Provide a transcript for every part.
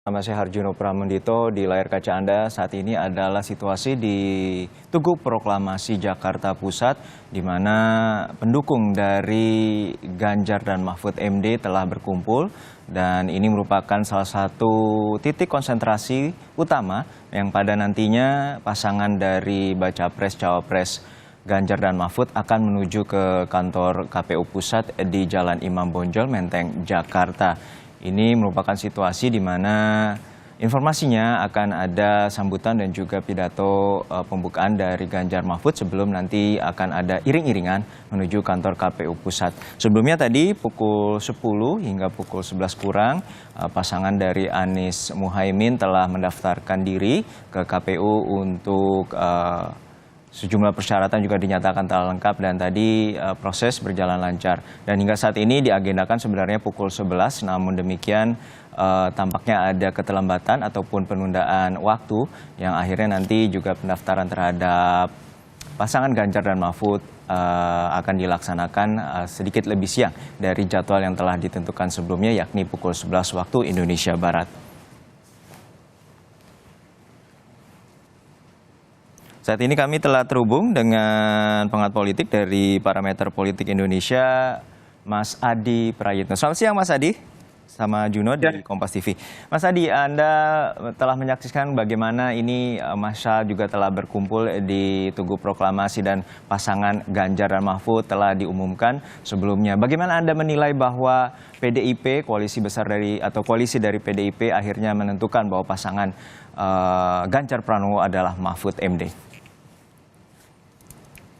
Nama saya Harjuno Pramendito. Di layar kaca Anda saat ini adalah situasi di Tugu Proklamasi Jakarta Pusat, di mana pendukung dari Ganjar dan Mahfud MD telah berkumpul. Dan ini merupakan salah satu titik konsentrasi utama yang pada nantinya pasangan dari Baca Pres Cawapres Ganjar dan Mahfud akan menuju ke kantor KPU Pusat di Jalan Imam Bonjol, Menteng, Jakarta. Ini merupakan situasi di mana informasinya akan ada sambutan dan juga pidato pembukaan dari Ganjar Mahfud sebelum nanti akan ada iring-iringan menuju kantor KPU Pusat. Sebelumnya tadi pukul 10 hingga pukul 11 kurang, pasangan dari Anies Muhaimin telah mendaftarkan diri ke KPU untuk sejumlah persyaratan juga dinyatakan telah lengkap dan tadi proses berjalan lancar. Dan hingga saat ini diagendakan sebenarnya pukul 11, namun demikian tampaknya ada keterlambatan ataupun penundaan waktu yang akhirnya nanti juga pendaftaran terhadap pasangan Ganjar dan Mahfud akan dilaksanakan sedikit lebih siang dari jadwal yang telah ditentukan sebelumnya, yakni pukul 11 waktu Indonesia Barat. Saat ini kami telah terhubung dengan pengamat politik dari Parameter Politik Indonesia, Mas Adi Prayitno. Selamat siang Mas Adi, sama Juno di Kompas TV. Mas Adi, Anda telah menyaksikan bagaimana ini massa juga telah berkumpul di Tugu Proklamasi dan pasangan Ganjar dan Mahfud telah diumumkan sebelumnya. Bagaimana Anda menilai bahwa PDIP, koalisi dari PDIP akhirnya menentukan bahwa pasangan Ganjar Pranowo adalah Mahfud MD?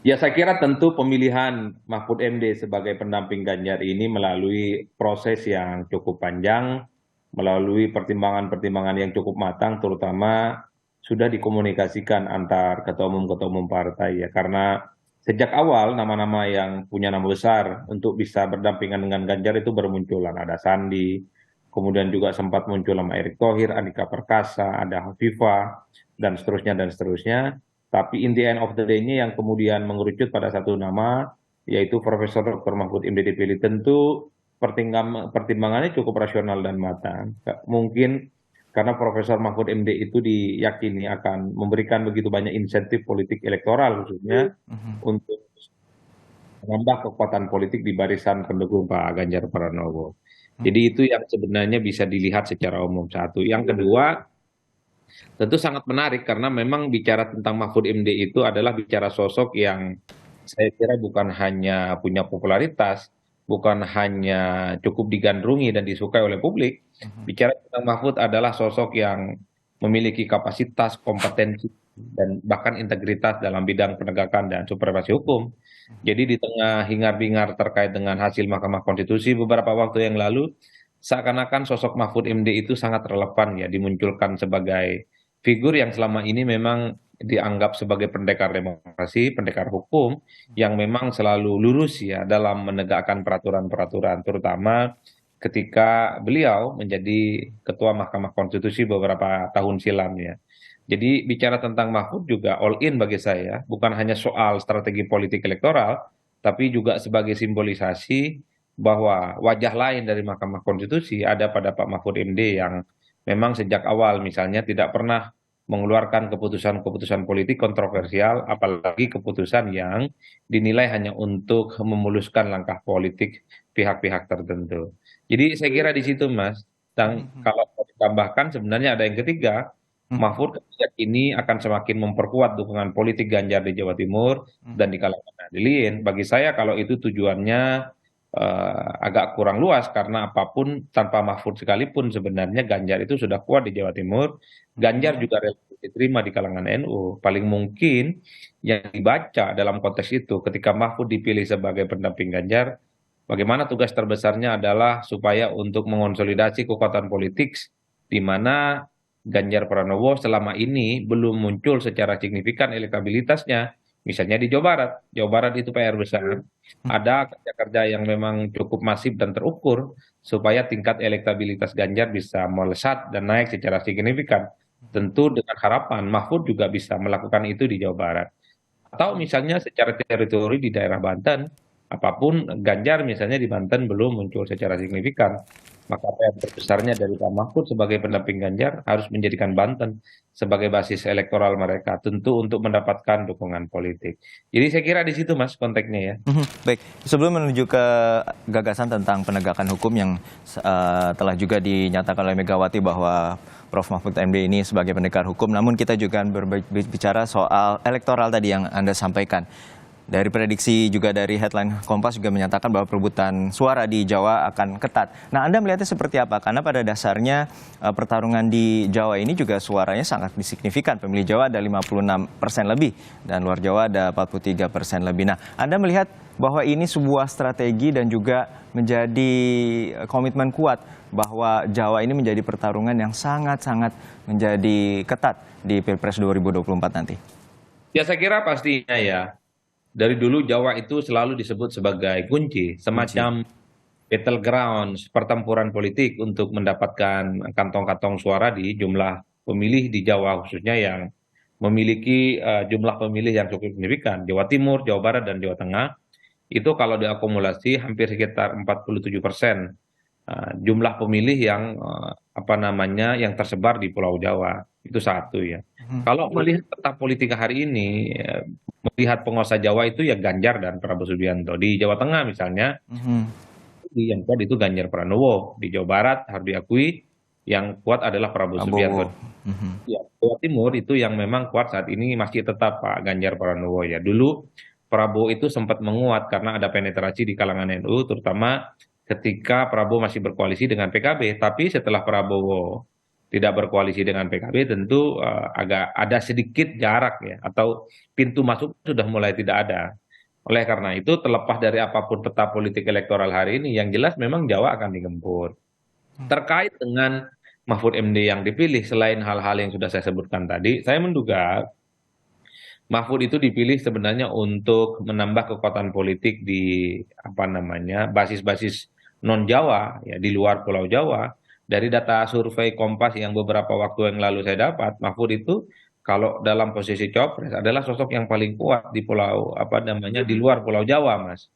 Ya, saya kira tentu pemilihan Mahfud MD sebagai pendamping Ganjar ini melalui proses yang cukup panjang, melalui pertimbangan-pertimbangan yang cukup matang, terutama sudah dikomunikasikan antar ketua umum partai ya. Karena sejak awal nama-nama yang punya nama besar untuk bisa berdampingan dengan Ganjar itu bermunculan. Ada Sandi, kemudian juga sempat muncul nama Erick Thohir, Andika Perkasa, ada Hovifah, dan seterusnya dan seterusnya. Tapi in the end of the day-nya yang kemudian mengerucut pada satu nama, yaitu Profesor Dr. Mahfud MD dipilih. Tentu pertimbangannya cukup rasional dan matang. Mungkin karena Profesor Mahfud MD itu diyakini akan memberikan begitu banyak insentif politik elektoral khususnya untuk menambah kekuatan politik di barisan pendukung Pak Ganjar Pranowo. Jadi itu yang sebenarnya bisa dilihat secara umum satu. Yang kedua, tentu sangat menarik karena memang bicara tentang Mahfud MD itu adalah bicara sosok yang saya kira bukan hanya punya popularitas, bukan hanya cukup digandrungi dan disukai oleh publik. Bicara tentang Mahfud adalah sosok yang memiliki kapasitas, kompetensi, dan bahkan integritas dalam bidang penegakan dan supervisi hukum. Jadi di tengah hingar-bingar terkait dengan hasil Mahkamah Konstitusi beberapa waktu yang lalu, seakan-akan sosok Mahfud MD itu sangat relevan ya dimunculkan sebagai figur yang selama ini memang dianggap sebagai pendekar demokrasi, pendekar hukum yang memang selalu lurus ya dalam menegakkan peraturan-peraturan, terutama ketika beliau menjadi ketua Mahkamah Konstitusi beberapa tahun silam ya. Jadi bicara tentang Mahfud juga all in bagi saya, bukan hanya soal strategi politik elektoral, tapi juga sebagai simbolisasi bahwa wajah lain dari Mahkamah Konstitusi ada pada Pak Mahfud MD yang memang sejak awal misalnya tidak pernah mengeluarkan keputusan-keputusan politik kontroversial, apalagi keputusan yang dinilai hanya untuk memuluskan langkah politik pihak-pihak tertentu. Jadi saya kira di situ Mas, dan kalau mau ditambahkan sebenarnya ada yang ketiga, Mahfud ketika ini akan semakin memperkuat dukungan politik Ganjar di Jawa Timur dan di kalangan Nahdliyin. Bagi saya kalau itu tujuannya agak kurang luas karena apapun tanpa Mahfud sekalipun sebenarnya Ganjar itu sudah kuat di Jawa Timur. Ganjar juga relatif diterima di kalangan NU. Paling mungkin yang dibaca dalam konteks itu ketika Mahfud dipilih sebagai pendamping Ganjar, bagaimana tugas terbesarnya adalah supaya untuk mengonsolidasi kekuatan politik di mana Ganjar Pranowo selama ini belum muncul secara signifikan elektabilitasnya. Misalnya di Jawa Barat. Jawa Barat itu PR besar. Ada kerja-kerja yang memang cukup masif dan terukur supaya tingkat elektabilitas Ganjar bisa melesat dan naik secara signifikan. Tentu dengan harapan Mahfud juga bisa melakukan itu di Jawa Barat. Atau misalnya secara teritori di daerah Banten, apapun Ganjar misalnya di Banten belum muncul secara signifikan. Maka PR terbesarnya dari Pak Mahfud sebagai pendamping Ganjar harus menjadikan Banten sebagai basis elektoral mereka, tentu untuk mendapatkan dukungan politik. Jadi saya kira di situ Mas konteksnya ya. Baik, sebelum menuju ke gagasan tentang penegakan hukum yang telah juga dinyatakan oleh Megawati bahwa Prof. Mahfud MD ini sebagai pendekar hukum, namun kita juga berbicara soal elektoral tadi yang Anda sampaikan. Dari prediksi juga dari headline Kompas juga menyatakan bahwa perebutan suara di Jawa akan ketat. Nah, Anda melihatnya seperti apa? Karena pada dasarnya pertarungan di Jawa ini juga suaranya sangat signifikan. Pemilih Jawa ada 56% lebih dan luar Jawa ada 43% lebih. Nah, Anda melihat bahwa ini sebuah strategi dan juga menjadi komitmen kuat bahwa Jawa ini menjadi pertarungan yang sangat-sangat menjadi ketat di Pilpres 2024 nanti. Ya saya kira pastinya ya. Dari dulu Jawa itu selalu disebut sebagai kunci, Kunci. semacam battleground, pertempuran politik untuk mendapatkan kantong-kantong suara di jumlah pemilih di Jawa khususnya yang memiliki jumlah pemilih yang cukup signifikan. Jawa Timur, Jawa Barat, dan Jawa Tengah itu kalau diakumulasi hampir sekitar 47% jumlah pemilih yang apa namanya yang tersebar di Pulau Jawa. Itu satu ya. Kalau melihat peta politik hari ini, melihat penguasa Jawa itu ya Ganjar dan Prabowo Subianto. Di Jawa Tengah misalnya, yang kuat itu Ganjar Pranowo. Di Jawa Barat harus diakui yang kuat adalah Prabowo Prabowo. Subianto. Ya, Jawa Timur itu yang memang kuat saat ini masih tetap Pak Ganjar Pranowo ya. Dulu Prabowo itu sempat menguat karena ada penetrasi di kalangan NU, terutama ketika Prabowo masih berkoalisi dengan PKB. Tapi setelah Prabowo tidak berkoalisi dengan PKB, tentu agak ada sedikit jarak ya, atau pintu masuk sudah mulai tidak ada. Oleh karena itu, terlepas dari apapun peta politik elektoral hari ini, yang jelas memang Jawa akan digempur. Terkait dengan Mahfud MD yang dipilih, selain hal-hal yang sudah saya sebutkan tadi, saya menduga Mahfud itu dipilih sebenarnya untuk menambah kekuatan politik di apa namanya basis-basis non Jawa ya di luar Pulau Jawa. Dari data survei Kompas yang beberapa waktu yang lalu saya dapat, Mahfud itu kalau dalam posisi cawapres adalah sosok yang paling kuat di pulau apa namanya di luar Pulau Jawa, Mas.